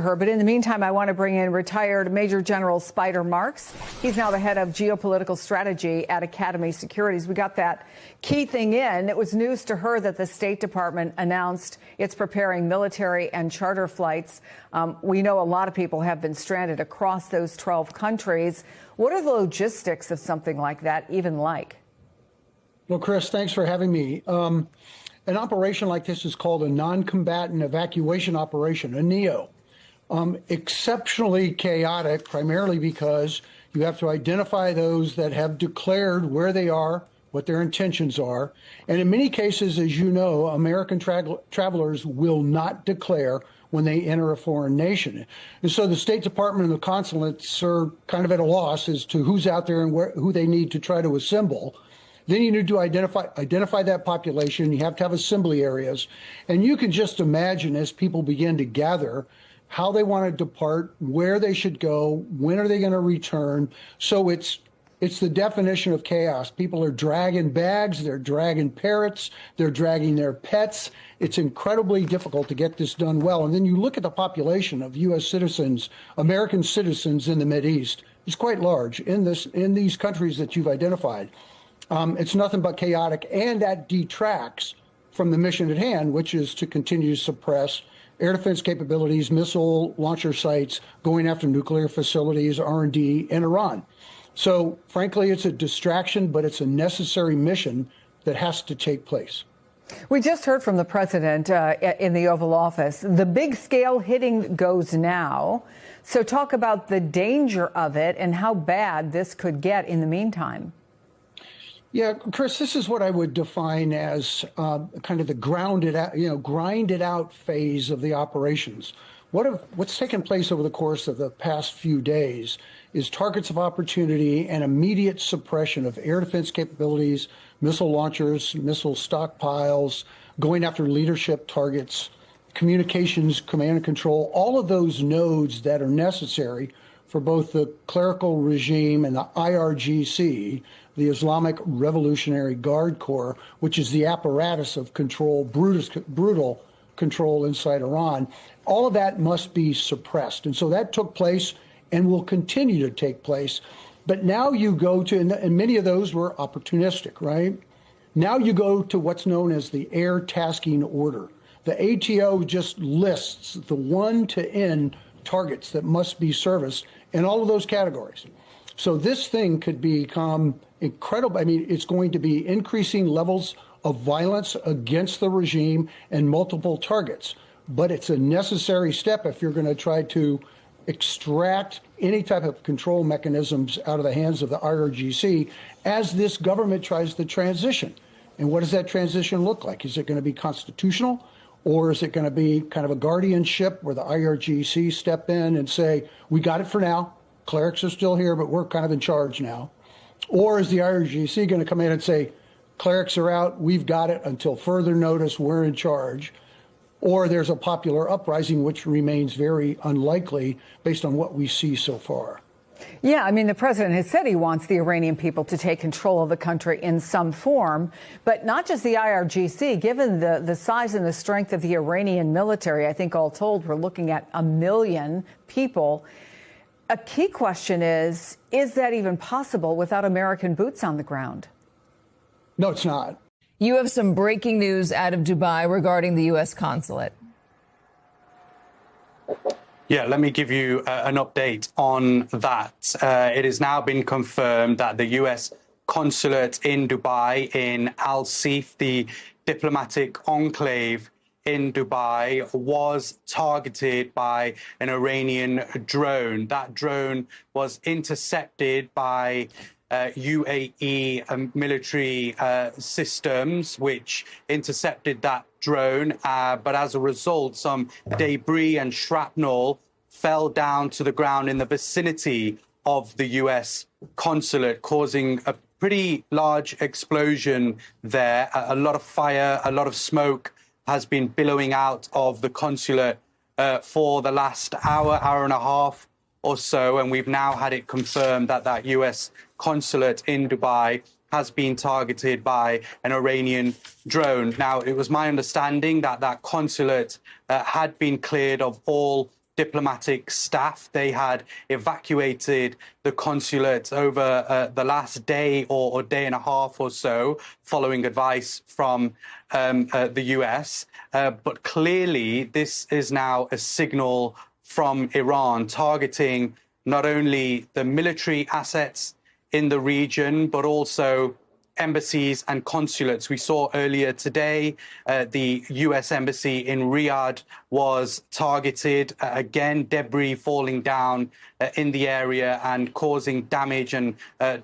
her. But in the meantime, I want to bring in retired Major General Spider Marks. He's now the head of geopolitical strategy at Academy Securities. We got that key thing in. It was news to her that the State Department announced it's preparing military and charter flights. We know a lot of people have been stranded across those 12 countries. What are the logistics of something like that even like? Well, Chris, thanks for having me. An operation like this is called a non-combatant evacuation operation, a NEO. Exceptionally chaotic, primarily because you have to identify those that have declared where they are, what their intentions are. And in many cases, as you know, American travelers will not declare when they enter a foreign nation. And so the State Department and the consulates are kind of at a loss as to who's out there and who they need to try to assemble. Then you need to identify that population. You have to have assembly areas. And you can just imagine as people begin to gather how they want to depart, where they should go, when are they going to return. So it's the definition of chaos. People are dragging bags, they're dragging parrots, they're dragging their pets. It's incredibly difficult to get this done well. And then you look at the population of U.S. citizens, American citizens in the Mideast. It's quite large in these countries that you've identified. It's nothing but chaotic, and that detracts from the mission at hand, which is to continue to suppress air defense capabilities, missile launcher sites, going after nuclear facilities, R&D in Iran. So, frankly, it's a distraction, but it's a necessary mission that has to take place. We just heard from the president in the Oval Office. The big scale hitting goes now. So talk about the danger of it and how bad this could get in the meantime. Yeah, Chris, this is what I would define as kind of the grinded out phase of the operations. What's taken place over the course of the past few days is targets of opportunity and immediate suppression of air defense capabilities, missile launchers, missile stockpiles, going after leadership targets, communications, command and control, all of those nodes that are necessary for both the clerical regime and the IRGC, the Islamic Revolutionary Guard Corps, which is the apparatus of control, brutal control inside Iran. All of that must be suppressed. And so that took place and will continue to take place. But now you go to, and many of those were opportunistic, right? Now you go to what's known as the Air Tasking Order. The ATO just lists the 1 to N targets that must be serviced in all of those categories. So this thing could become incredible. I mean, it's going to be increasing levels of violence against the regime and multiple targets. But it's a necessary step if you're going to try to extract any type of control mechanisms out of the hands of the IRGC as this government tries to transition. And what does that transition look like? Is it going to be constitutional? Or is it going to be kind of a guardianship where the IRGC step in and say, we got it for now, clerics are still here, but we're kind of in charge now? Or is the IRGC going to come in and say, clerics are out, we've got it until further notice, we're in charge? Or there's a popular uprising, which remains very unlikely based on what we see so far. Yeah, I mean, the president has said he wants the Iranian people to take control of the country in some form, but not just the IRGC. Given the size and the strength of the Iranian military, I think all told, we're looking at 1 million people. A key question is that even possible without American boots on the ground? No, it's not. You have some breaking news out of Dubai regarding the U.S. consulate. Yeah, let me give you an update on that. It has now been confirmed that the U.S. consulate in Dubai, in Al Seif, the diplomatic enclave in Dubai, was targeted by an Iranian drone. That drone was intercepted by UAE military systems, which intercepted that drone. But as a result, some debris and shrapnel fell down to the ground in the vicinity of the U.S. consulate, causing a pretty large explosion there. A lot of fire, a lot of smoke has been billowing out of the consulate for the last hour and a half or so. And we've now had it confirmed that that U.S. consulate in Dubai has been targeted by an Iranian drone. Now, it was my understanding that that consulate had been cleared of all diplomatic staff. They had evacuated the consulate over the last day or day and a half or so, following advice from the US. But clearly, this is now a signal from Iran targeting not only the military assets in the region, but also embassies and consulates. We saw earlier today the US embassy in Riyadh was targeted. Again, debris falling down in the area and causing damage and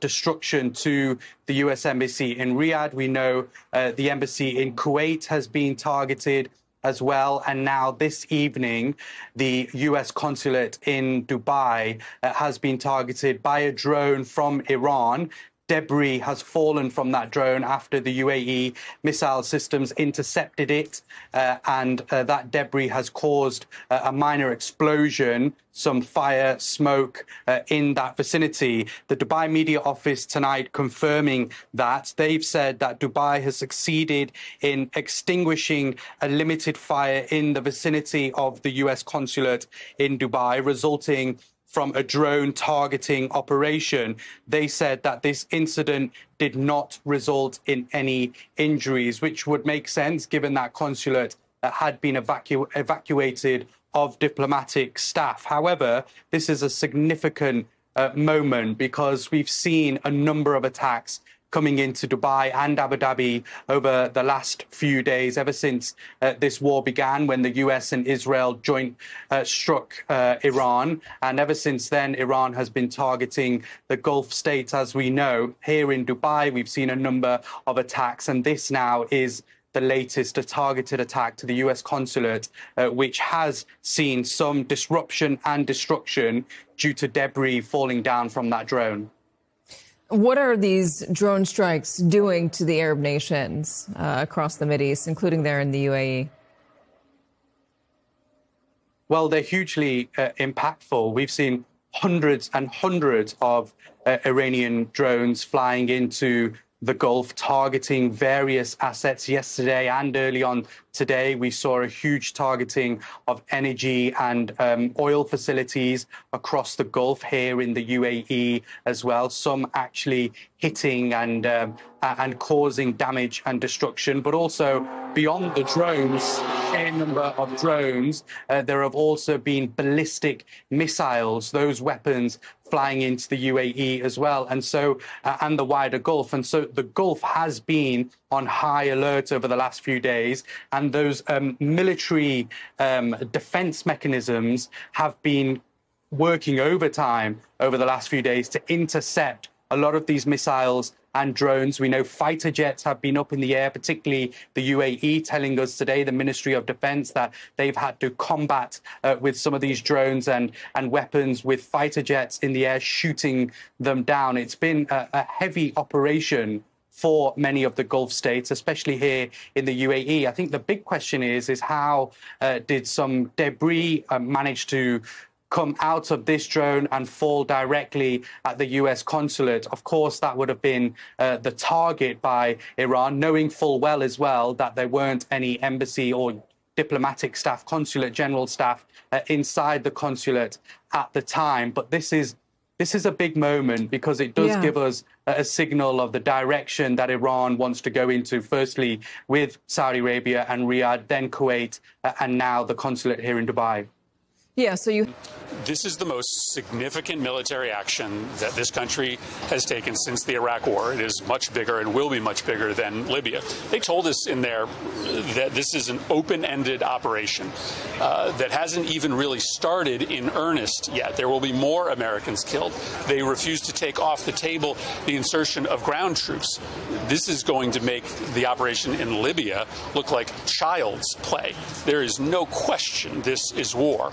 destruction to the US embassy in Riyadh. We know the embassy in Kuwait has been targeted as well. And now this evening, the US consulate in Dubai has been targeted by a drone from Iran. Debris has fallen from that drone after the UAE missile systems intercepted it, and that debris has caused a minor explosion, some fire, smoke in that vicinity. The Dubai media office tonight confirming that. They've said that Dubai has succeeded in extinguishing a limited fire in the vicinity of the US consulate in Dubai, resulting from a drone targeting operation. They said that this incident did not result in any injuries, which would make sense given that consulate had been evacuated of diplomatic staff. However, this is a significant moment because we've seen a number of attacks coming into Dubai and Abu Dhabi over the last few days, ever since this war began, when the US and Israel joint struck Iran. And ever since then, Iran has been targeting the Gulf states, as we know. Here in Dubai, we've seen a number of attacks, and this now is the latest, a targeted attack to the US consulate, which has seen some disruption and destruction due to debris falling down from that drone. What are these drone strikes doing to the Arab nations across the Mideast, including there in the UAE? Well, they're hugely impactful. We've seen hundreds and hundreds of Iranian drones flying into the Gulf, targeting various assets. Yesterday and early on today, we saw a huge targeting of energy and oil facilities across the Gulf, here in the UAE as well, some actually hitting and causing damage and destruction. But also beyond the drones, a number of drones, there have also been ballistic missiles, those weapons flying into the UAE as well, and so and the wider Gulf. And so the Gulf has been on high alert over the last few days, and those military defense mechanisms have been working overtime over the last few days to intercept a lot of these missiles and drones. We know fighter jets have been up in the air, particularly the UAE, telling us today, the Ministry of Defense, that they've had to combat with some of these drones and weapons with fighter jets in the air, shooting them down. It's been a heavy operation for many of the Gulf states, especially here in the UAE. I think the big question is how did some debris manage to come out of this drone and fall directly at the US consulate? Of course, that would have been the target by Iran, knowing full well as well that there weren't any embassy or diplomatic staff, consulate general staff inside the consulate at the time. But this is a big moment because it does give us a signal of the direction that Iran wants to go into, firstly with Saudi Arabia and Riyadh, then Kuwait, and now the consulate here in Dubai. Yeah, so This is the most significant military action that this country has taken since the Iraq War. It is much bigger and will be much bigger than Libya. They told us in there that this is an open-ended operation that hasn't even really started in earnest yet. There will be more Americans killed. They refuse to take off the table the insertion of ground troops. This is going to make the operation in Libya look like child's play. There is no question this is war.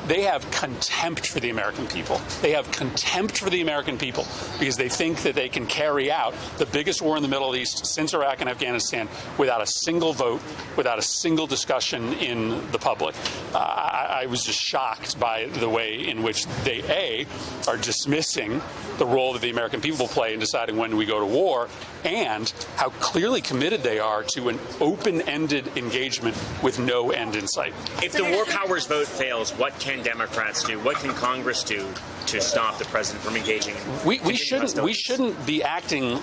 They have contempt for the American people. They have contempt for the American people because they think that they can carry out the biggest war in the Middle East since Iraq and Afghanistan without a single vote, without a single discussion in the public. I was just shocked by the way in which they, A, are dismissing the role that the American people play in deciding when we go to war, and how clearly committed they are to an open-ended engagement with no end in sight. If the war powers vote fails, what What can Democrats do? What can Congress do to stop the president from engaging? We shouldn't be acting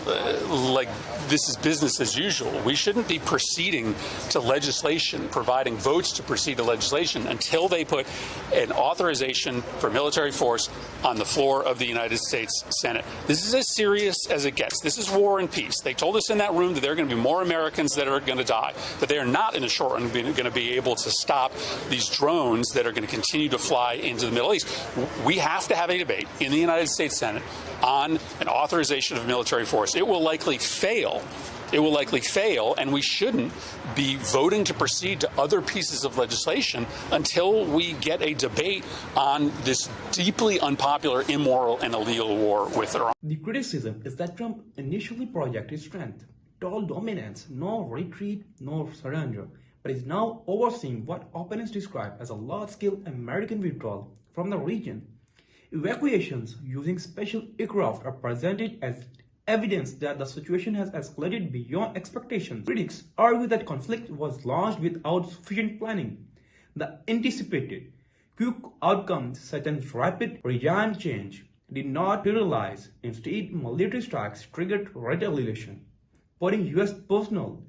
like this is business as usual. We shouldn't be proceeding to legislation, providing votes to proceed to legislation until they put an authorization for military force on the floor of the United States Senate. This is as serious as it gets. This is war and peace. They told us in that room that there are going to be more Americans that are going to die, that they are not in the short run going to be able to stop these drones that are going to continue to fly into the Middle East. We have to have a debate in the United States Senate on an authorization of military force. It will likely fail. It will likely fail, and we shouldn't be voting to proceed to other pieces of legislation until we get a debate on this deeply unpopular, immoral, and illegal war with Iran. The criticism is that Trump initially projected strength, total dominance, no retreat, no surrender, but is now overseeing what opponents describe as a large-scale American withdrawal from the region. Evacuations using special aircraft are presented as evidence that the situation has escalated beyond expectations. Critics argue that conflict was launched without sufficient planning. The anticipated quick outcomes such as rapid regime change did not materialize. Instead, military strikes triggered retaliation, putting U.S. personnel,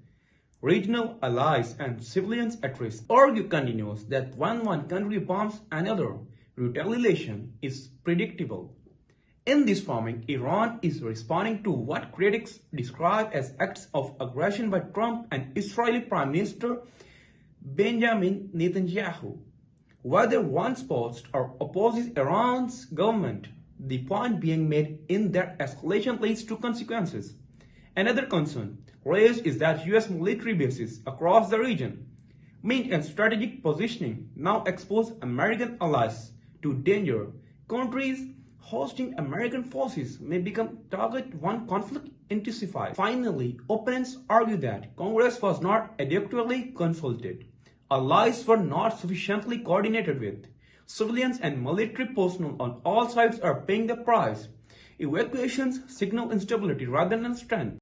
regional allies, and civilians at risk. Argue continues that when one country bombs another, retaliation is predictable. In this framing, Iran is responding to what critics describe as acts of aggression by Trump and Israeli Prime Minister Benjamin Netanyahu. Whether one supports or opposes Iran's government, the point being made in that escalation leads to consequences. Another concern raised is that U.S. military bases across the region, maintain strategic positioning, now expose American allies to danger. Countries hosting American forces may become target when conflict intensifies. Finally, opponents argue that Congress was not adequately consulted, allies were not sufficiently coordinated with, civilians and military personnel on all sides are paying the price. Evacuations signal instability rather than strength.